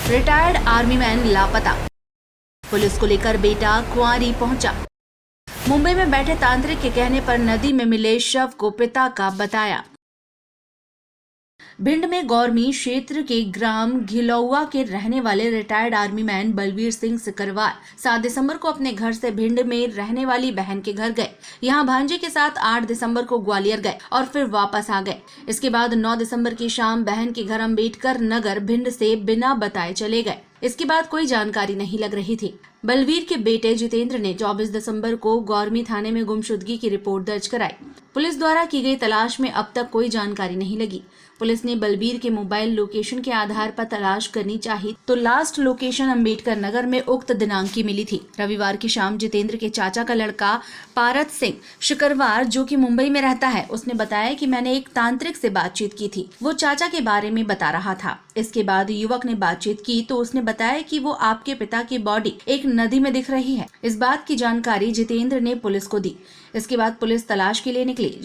Retired army man लापता, police को लेकर बेटा कुंवारी पहुंचा। मुंबई में बैठे तांत्रिक के कहने पर नदी में मिले शव को पिता का बताया। भिंड में गौरमी क्षेत्र के ग्राम घिलौआ के रहने वाले retired army man Balveer Singh Sikarwar 7 दिसंबर को अपने घर से भिंड में रहने वाली बहन के घर गए। यहां भांजे के साथ 8 दिसंबर को ग्वालियर गए और फिर वापस आ गए। इसके बाद 9 दिसंबर की शाम बहन के घर अम्बेडकर नगर भिंड से बिना बताए चले गए। इसके बाद कोई जानकारी नहीं लग रही थी। बलवीर के बेटे जितेंद्र ने 24 दिसंबर को गौरमी थाने में गुमशुदगी की रिपोर्ट दर्ज कराई। पुलिस द्वारा की गई तलाश में अब तक कोई जानकारी नहीं लगी। पुलिस ने बलवीर के मोबाइल लोकेशन के आधार पर तलाश करनी चाहिए तो लास्ट लोकेशन अम्बेडकर नगर में उक्त दिनांक की मिली थी। रविवार की शाम जितेंद्र के चाचा का लड़का पारत सिंह शिकरवार, जो कि मुंबई में रहता है, उसने बताया कि मैंने एक तांत्रिक से बातचीत की थी। वो चाचा के बारे में बता रहा था। इसके बाद युवक ने बातचीत की तो उसने बताया कि वो आपके पिता की बॉडी एक नदी में दिख रही है। इस बात की जानकारी जितेंद्र ने पुलिस को दी। इसके बाद पुलिस तलाश के लिए निकली।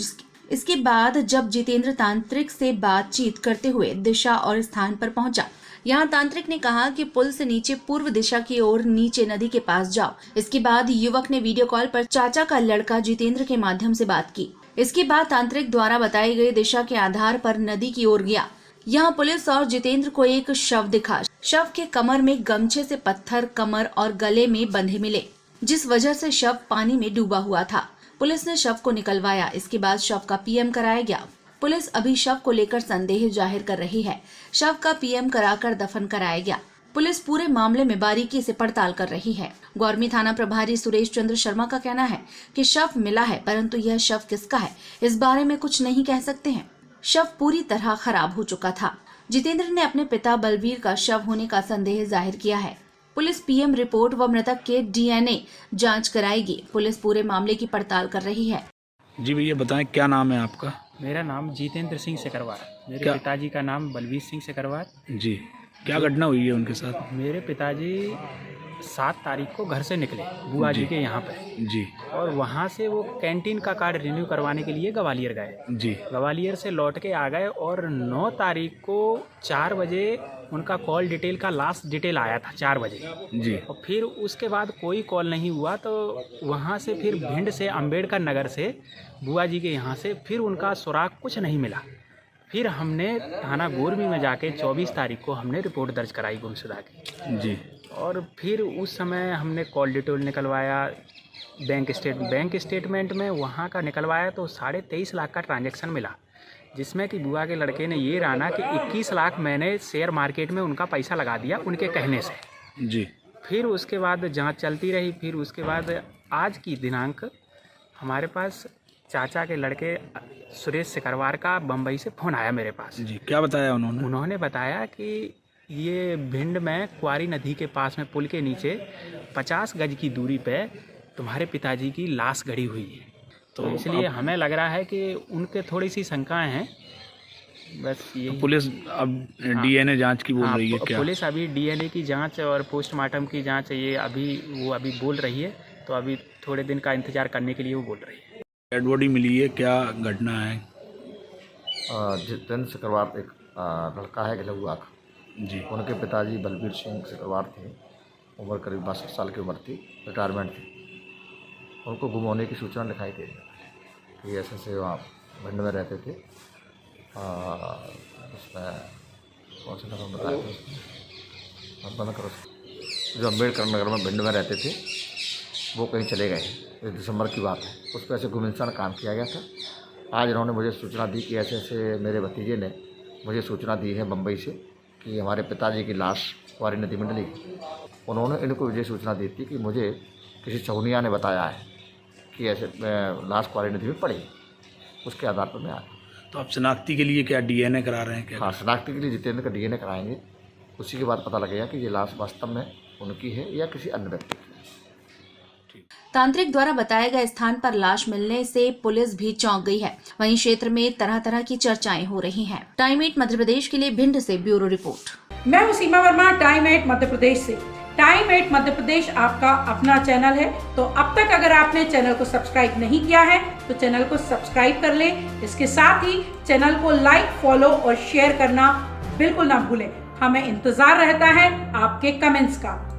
इसके बाद जब जितेंद्र तांत्रिक से बातचीत करते हुए दिशा और स्थान पर पहुंचा, यहाँ तांत्रिक ने कहा कि पुल से नीचे पूर्व दिशा की ओर नीचे नदी के पास जाओ। इसके बाद युवक ने वीडियो कॉल पर चाचा का लड़का जितेंद्र के माध्यम से बात की। इसके बाद तांत्रिक द्वारा बताई गई दिशा के आधार पर नदी की ओर गया। यहाँ पुलिस और जितेंद्र को एक शव दिखा। शव के कमर में गमछे से पत्थर कमर और गले में बंधे मिले, जिस वजह से शव पानी में डूबा हुआ था। पुलिस ने शव को निकलवाया। इसके बाद शव का पीएम कराया गया। पुलिस अभी शव को लेकर संदेह जाहिर कर रही है। शव का पीएम कराकर दफन कराया गया। पुलिस पूरे मामले में बारीकी से पड़ताल कर रही है। गौरमी थाना प्रभारी सुरेश चंद्र शर्मा का कहना है कि शव मिला है, परंतु यह शव किसका है इस बारे में कुछ नहीं कह सकते हैं। शव पूरी तरह खराब हो चुका था। जितेंद्र ने अपने पिता बलवीर का शव होने का संदेह जाहिर किया है। पुलिस पीएम रिपोर्ट व मृतक के डीएनए जांच कराएगी। पुलिस पूरे मामले की पड़ताल कर रही है। जी भैया बताएं, क्या नाम है आपका? मेरा नाम जितेंद्र सिंह सिकरवार, मेरे पिताजी का नाम बलवीर सिंह सिकरवार। जी, क्या घटना हुई है उनके साथ? मेरे पिताजी 7 तारीख को घर से निकले बुआ जी के यहाँ पर जी, और वहाँ से वो कैंटीन का कार्ड रिन्यू करवाने के लिए ग्वालियर गए जी। ग्वालियर से लौट के आ गए और 9 तारीख को 4 बजे उनका कॉल डिटेल का लास्ट डिटेल आया था 4 बजे जी। और फिर उसके बाद कोई कॉल नहीं हुआ। तो वहाँ से फिर भिंड से अम्बेडकर नगर से बुआ जी के यहाँ से फिर उनका सुराग कुछ नहीं मिला। फिर हमने थाना गोरमी में जाके 24 तारीख को हमने रिपोर्ट दर्ज कराई गुमशुदा की जी। और फिर उस समय हमने कॉल डिटेल निकलवाया, बैंक स्टेटमेंट में वहाँ का निकलवाया तो 23.5 लाख का ट्रांजैक्शन मिला, जिसमें कि बुआ के लड़के ने ये राना कि 21 लाख मैंने शेयर मार्केट में उनका पैसा लगा दिया उनके कहने से। जी। फिर उसके बाद जांच चलती रही। फिर उसके बाद आज की दिनांक हमारे पास चाचा के लड़के सुरेश सिकरवार का बम्बई से फ़ोन आया मेरे पास। जी, क्या बताया उन्होंने? उन्होंने बताया कि ये भिंड में क्वारी नदी के पास में पुल के नीचे 50 गज की दूरी पे तुम्हारे पिताजी की लाश गड़ी हुई है। तो इसलिए हमें लग रहा है कि उनके थोड़ी सी शंकाएं हैं। बस ये तो पुलिस अब डीएनए जांच की बोल रही है क्या? पुलिस अभी डीएनए की जांच और पोस्टमार्टम की जांच ये अभी बोल रही है। तो अभी थोड़े दिन का इंतजार करने के लिए वो बोल रही है। डेड बॉडी मिली है, क्या घटना है? जितेंद्र सिकरवार एक लड़का है घिलौआ का जी। उनके पिताजी बलवीर सिंह सिकरवार थे। उम्र करीब 62 साल की उम्र थी, रिटायरमेंट थी। उनको गुम होने की सूचना दिखाई दे कि ऐसे से वहाँ भिंड में रहते थे। उसमें कौन सा नाम बताया था उसमें, बंद करो, जो अम्बेडकर नगर में भिंड में रहते थे वो कहीं चले गए। 1 दिसंबर की बात है। उस पर ऐसे गुमशुदा काम किया गया था। आज इन्होंने मुझे सूचना दी कि ऐसे ऐसे मेरे भतीजे ने मुझे सूचना दी है मुंबई से कि हमारे पिताजी की लाश क्वारी नदी में डली। उन्होंने इनको ये सूचना दी थी कि मुझे किसी चौनिया ने बताया है कि ऐसे लाश क्वारी नदी में पड़ी। उसके आधार पर मैं आया। तो आप शनाख्ती के लिए क्या डीएनए करा रहे हैं क्या? हाँ, शनाख्ती के लिए जितेंद्र का डीएनए कराएंगे। उसी के बाद पता लगेगा कि ये लाश वास्तव में उनकी है या किसी अन्य व्यक्ति की। तांत्रिक द्वारा बताए गए स्थान पर लाश मिलने से पुलिस भी चौंक गई है। वहीं क्षेत्र में तरह तरह की चर्चाएं हो रही हैं। टाइम 8 मध्य प्रदेश के लिए भिंड से ब्यूरो रिपोर्ट। मैं हूं सीमा वर्मा, टाइम 8 मध्य प्रदेश से। टाइम 8 मध्य प्रदेश आपका अपना चैनल है, तो अब तक अगर आपने चैनल को सब्सक्राइब नहीं किया है तो चैनल को सब्सक्राइब कर लें। इसके साथ ही चैनल को लाइक, फॉलो और शेयर करना बिल्कुल ना भूलें। हमें इंतजार रहता है आपके कमेंट्स का।